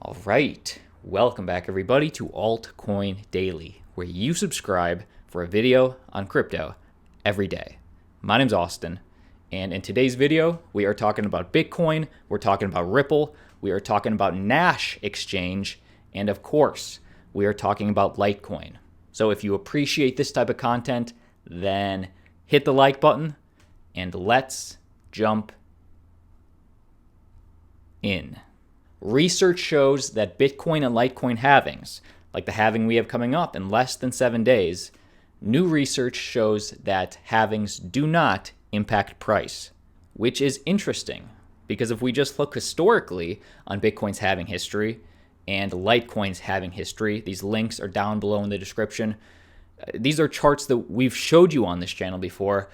All right, welcome back everybody to Altcoin Daily, where you subscribe for a video on crypto every day. My name's Austin, and in today's video, we are talking about Bitcoin, we're talking about Ripple, we are talking about Nash Exchange, and of course, we are talking about Litecoin. So if you appreciate this type of content, then hit the like button, and let's jump in. Research shows that Bitcoin and Litecoin halvings, like the halving we have coming up in less than 7 days, new research shows that halvings do not impact price, which is interesting because if we just look historically on Bitcoin's halving history and Litecoin's halving history, these links are down below in the description. These are charts that we've showed you on this channel before.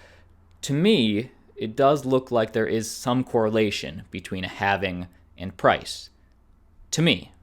To me, it does look like there is some correlation between a halving and price. To me.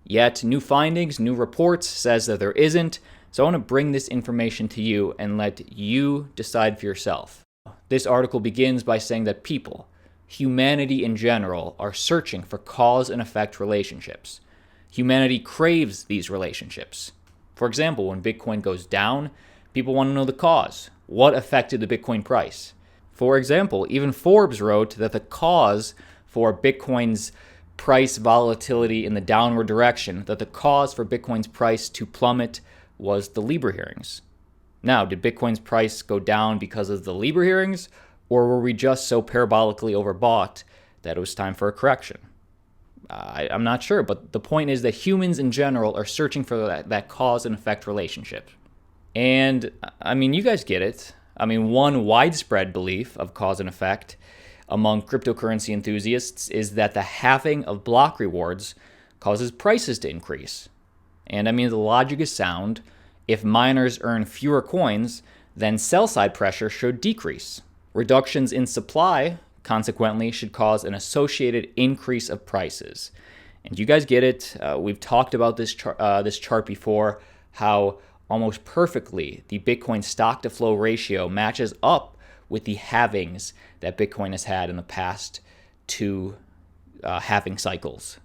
Yet, new findings, new reports says that there isn't, so I want to bring this information to you and let you decide for yourself. This article begins by saying that people, humanity in general, are searching for cause and effect relationships. Humanity craves these relationships. For example, when Bitcoin goes down, people want to know the cause. What affected the Bitcoin price? For example, even Forbes wrote that the cause for Bitcoin's price volatility in the downward direction, that the cause for Bitcoin's price to plummet was the Libra hearings. Now, did Bitcoin's price go down because of the Libra hearings, or were we just so parabolically overbought that it was time for a correction? I'm not sure, but the point is that humans in general are searching for that cause and effect relationship. And, you guys get it. One widespread belief of cause and effect among cryptocurrency enthusiasts is that the halving of block rewards causes prices to increase. And the logic is sound. If miners earn fewer coins, then sell-side pressure should decrease. Reductions in supply, consequently, should cause an associated increase of prices. And you guys get it. We've talked about this chart before, how almost perfectly the Bitcoin stock-to-flow ratio matches up with the halvings that Bitcoin has had in the past two halving cycles.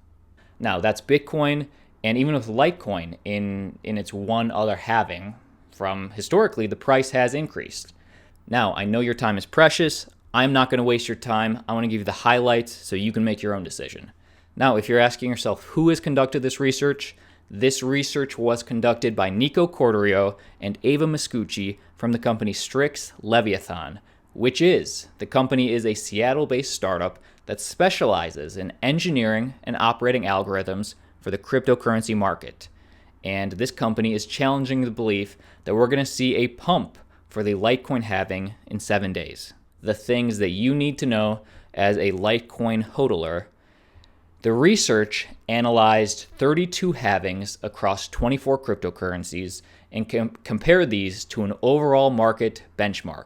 Now, that's Bitcoin, and even with Litecoin in its one other halving, from historically, the price has increased. Now, I know your time is precious. I'm not going to waste your time. I want to give you the highlights so you can make your own decision. Now, if you're asking yourself who has conducted this research was conducted by Nico Corderio and Ava Mascucci from the company Strix Leviathan, the company is a Seattle-based startup that specializes in engineering and operating algorithms for the cryptocurrency market. And this company is challenging the belief that we're going to see a pump for the Litecoin halving in 7 days. The things that you need to know as a Litecoin hodler. The research analyzed 32 halvings across 24 cryptocurrencies and compared these to an overall market benchmark.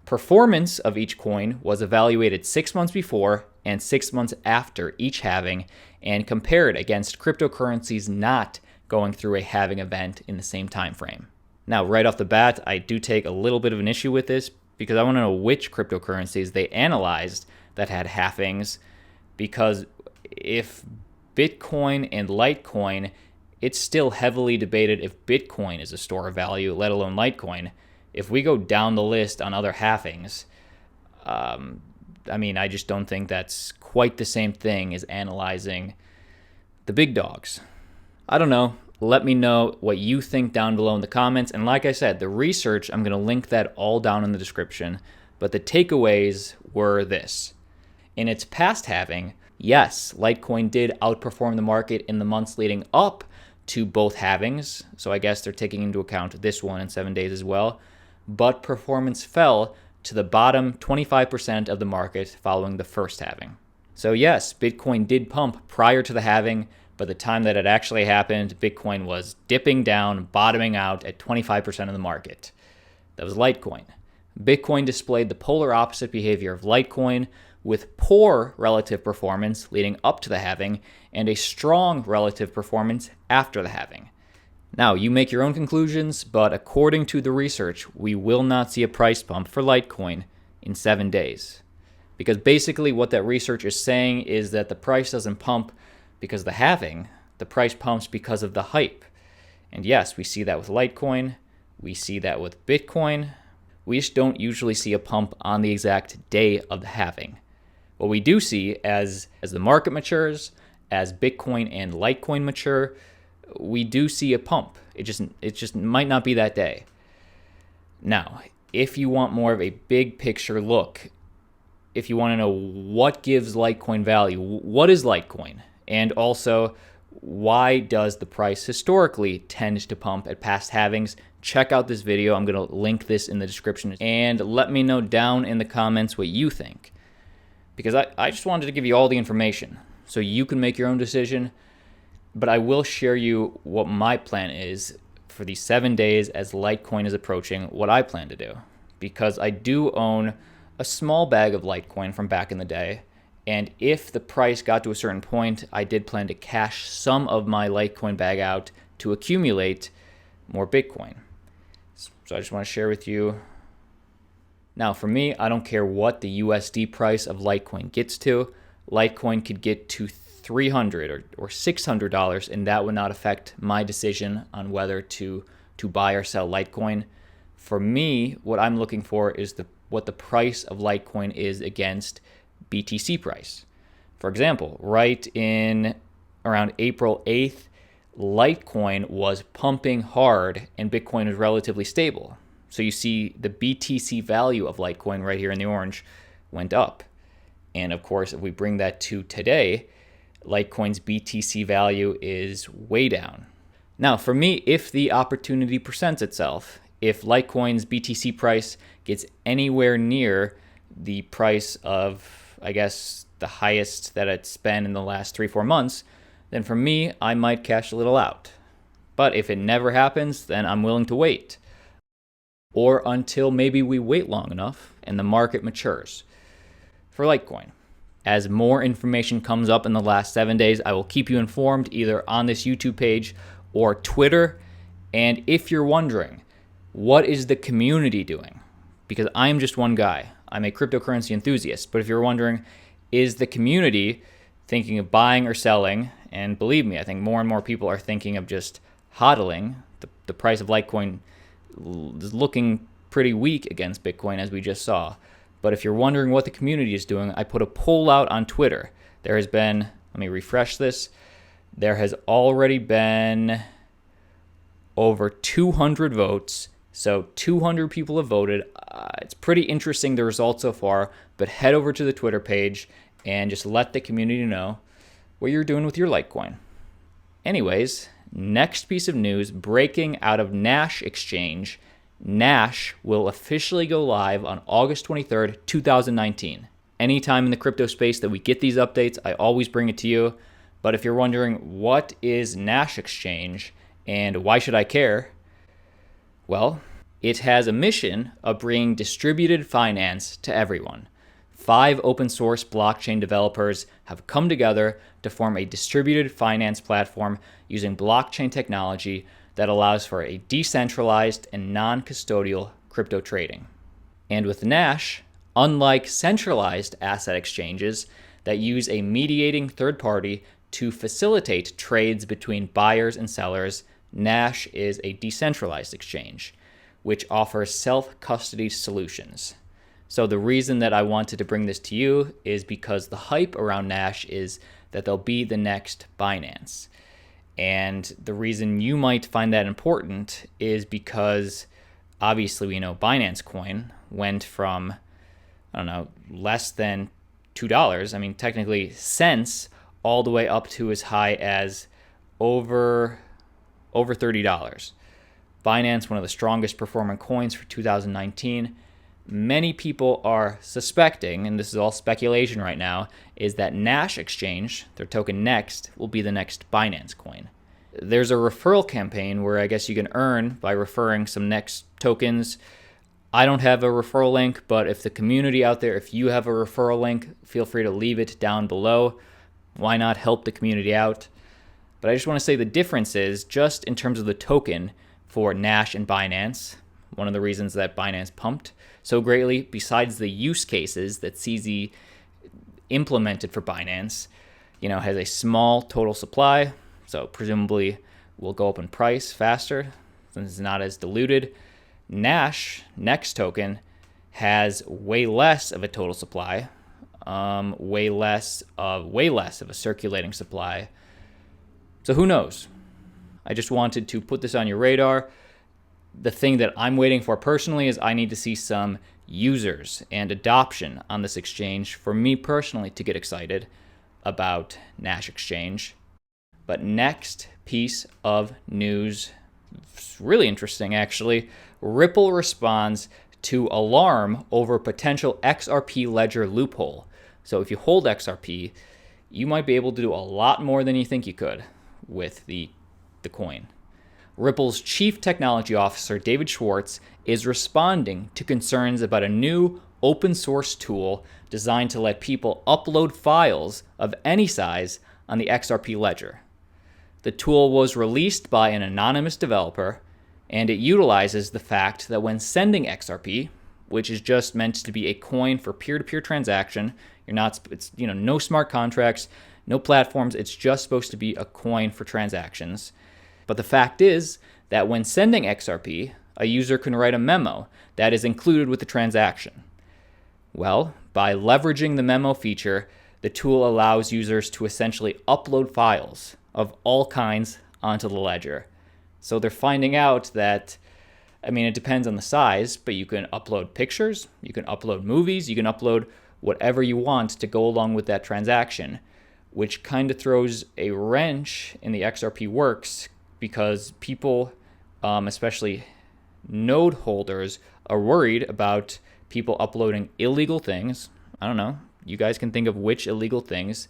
Performance of each coin was evaluated 6 months before and 6 months after each halving and compared against cryptocurrencies not going through a halving event in the same time frame. Now, right off the bat, I do take a little bit of an issue with this because I want to know which cryptocurrencies they analyzed that had halvings, because if Bitcoin and Litecoin, it's still heavily debated if Bitcoin is a store of value, let alone Litecoin. If we go down the list on other halvings, I just don't think that's quite the same thing as analyzing the big dogs. I don't know. Let me know what you think down below in the comments. And like I said, the research, I'm going to link that all down in the description. But the takeaways were this. In its past halving, yes, Litecoin did outperform the market in the months leading up to both halvings. So I guess they're taking into account this one in 7 days as well. But performance fell to the bottom 25% of the market following the first halving. So yes, Bitcoin did pump prior to the halving, but the time that it actually happened, Bitcoin was dipping down, bottoming out at 25% of the market. That was Litecoin. Bitcoin displayed the polar opposite behavior of Litecoin, with poor relative performance leading up to the halving and a strong relative performance after the halving. Now, you make your own conclusions, but according to the research, we will not see a price pump for Litecoin in 7 days. Because basically what that research is saying is that the price doesn't pump because the halving, the price pumps because of the hype. And yes, we see that with Litecoin. We see that with Bitcoin. We just don't usually see a pump on the exact day of the halving. What we do see as the market matures, as Bitcoin and Litecoin mature, we do see a pump. It just might not be that day. Now, if you want more of a big picture look, if you want to know what gives Litecoin value, what is Litecoin? And also, why does the price historically tend to pump at past halvings? Check out this video. I'm going to link this in the description. And let me know down in the comments what you think. Because I just wanted to give you all the information so you can make your own decision. But I will share you what my plan is for these 7 days as Litecoin is approaching, what I plan to do. Because I do own a small bag of Litecoin from back in the day. And if the price got to a certain point, I did plan to cash some of my Litecoin bag out to accumulate more Bitcoin. So I just want to share with you. Now, for me, I don't care what the USD price of Litecoin gets to. Litecoin could get to $300 or $600, and that would not affect my decision on whether to buy or sell Litecoin. For me, what I'm looking for is what the price of Litecoin is against BTC price. For example, right in around April 8th, Litecoin was pumping hard and Bitcoin was relatively stable. So you see the BTC value of Litecoin right here in the orange went up. And of course, if we bring that to today, Litecoin's BTC value is way down. Now, for me, if the opportunity presents itself, if Litecoin's BTC price gets anywhere near the price of, I guess, the highest that it's been in the last 3-4 months, then for me, I might cash a little out. But if it never happens, then I'm willing to wait. Or until maybe we wait long enough and the market matures. For Litecoin, as more information comes up in the last 7 days, I will keep you informed either on this YouTube page or Twitter. And if you're wondering, what is the community doing? Because I'm just one guy. I'm a cryptocurrency enthusiast. But if you're wondering, is the community thinking of buying or selling? And believe me, I think more and more people are thinking of just hodling. The price of Litecoin is looking pretty weak against Bitcoin, as we just saw. But if you're wondering what the community is doing, I put a poll out on Twitter. There has been, let me refresh this. There has already been over 200 votes. So 200 people have voted. It's pretty interesting, the results so far. But head over to the Twitter page and just let the community know what you're doing with your Litecoin. Anyways, next piece of news, breaking out of Nash Exchange. Nash will officially go live on August 23rd, 2019. Anytime in the crypto space that we get these updates, I always bring it to you. But if you're wondering, what is Nash Exchange and why should I care? Well, it has a mission of bringing distributed finance to everyone. 5 open source blockchain developers have come together to form a distributed finance platform using blockchain technology that allows for a decentralized and non-custodial crypto trading. And with Nash, unlike centralized asset exchanges that use a mediating third party to facilitate trades between buyers and sellers, Nash is a decentralized exchange, which offers self-custody solutions. So the reason that I wanted to bring this to you is because the hype around Nash is that they'll be the next Binance. And the reason you might find that important is because obviously we know Binance coin went from, less than $2. I mean, technically cents all the way up to as high as over $30. Binance, one of the strongest performing coins for 2019. Many people are suspecting, and this is all speculation right now, is that Nash Exchange, their token Next, will be the next Binance coin. There's a referral campaign where I guess you can earn by referring some Next tokens. I don't have a referral link, but if the community out there, if you have a referral link, feel free to leave it down below. Why not help the community out? But I just want to say the difference is just in terms of the token for Nash and Binance. One of the reasons that Binance pumped so greatly, besides the use cases that CZ implemented for Binance, has a small total supply, so presumably will go up in price faster since it's not as diluted. Nash, next token, has way less of a total supply, way less of a circulating supply. So who knows? I just wanted to put this on your radar. The thing that I'm waiting for personally is I need to see some users and adoption on this exchange for me personally to get excited about Nash Exchange. But next piece of news, it's really interesting actually. Ripple responds to alarm over potential XRP ledger loophole. So if you hold XRP, you might be able to do a lot more than you think you could with the coin. Ripple's chief technology officer, David Schwartz, is responding to concerns about a new open source tool designed to let people upload files of any size on the XRP ledger. The tool was released by an anonymous developer, and it utilizes the fact that when sending XRP, which is just meant to be a coin for peer-to-peer transaction, it's no smart contracts, no platforms, it's just supposed to be a coin for transactions. But the fact is that when sending XRP, a user can write a memo that is included with the transaction. Well, by leveraging the memo feature, the tool allows users to essentially upload files of all kinds onto the ledger. So they're finding out that, it depends on the size, but you can upload pictures, you can upload movies, you can upload whatever you want to go along with that transaction, which kind of throws a wrench in the XRP works because people, especially node holders, are worried about people uploading illegal things. I don't know. You guys can think of which illegal things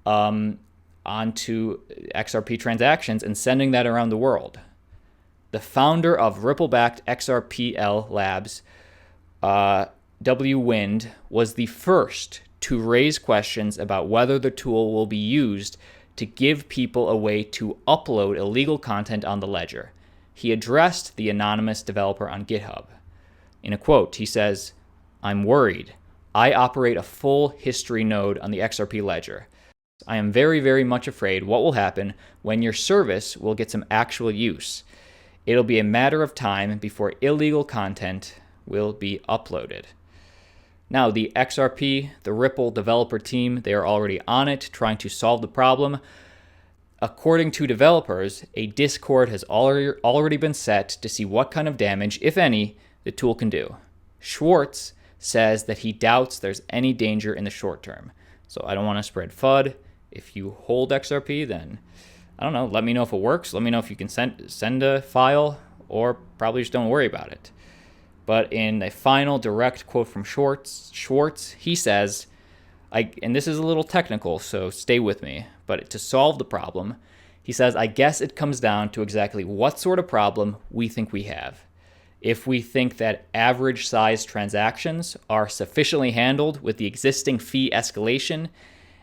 onto XRP transactions and sending that around the world. The founder of Ripple-backed XRPL Labs, W. Wind, was the first to raise questions about whether the tool will be used to give people a way to upload illegal content on the ledger. He addressed the anonymous developer on GitHub. In a quote, he says, "I'm worried. I operate a full history node on the XRP ledger. I am very, very much afraid what will happen when your service will get some actual use. It'll be a matter of time before illegal content will be uploaded." Now, the XRP, the Ripple developer team, they are already on it, trying to solve the problem. According to developers, a Discord has already been set to see what kind of damage, if any, the tool can do. Schwartz says that he doubts there's any danger in the short term. So I don't want to spread FUD. If you hold XRP, then, I don't know, let me know if it works. Let me know if you can send a file, or probably just don't worry about it. But in a final direct quote from Schwartz, he says, and this is a little technical, so stay with me, but to solve the problem, he says, "I guess it comes down to exactly what sort of problem we think we have. If we think that average size transactions are sufficiently handled with the existing fee escalation,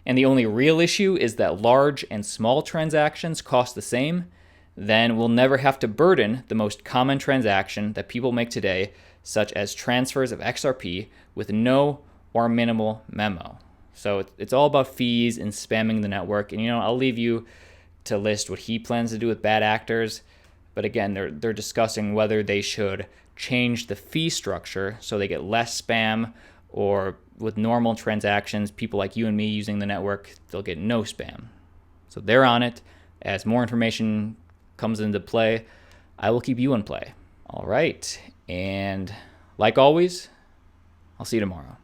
and the only real issue is that large and small transactions cost the same, then we'll never have to burden the most common transaction that people make today, such as transfers of XRP, with no or minimal memo." So it's all about fees and spamming the network. And, I'll leave you to list what he plans to do with bad actors. But again, they're discussing whether they should change the fee structure so they get less spam, or with normal transactions, people like you and me using the network, they'll get no spam. So they're on it. As more information comes into play, I will keep you in play. All right. And like always, I'll see you tomorrow.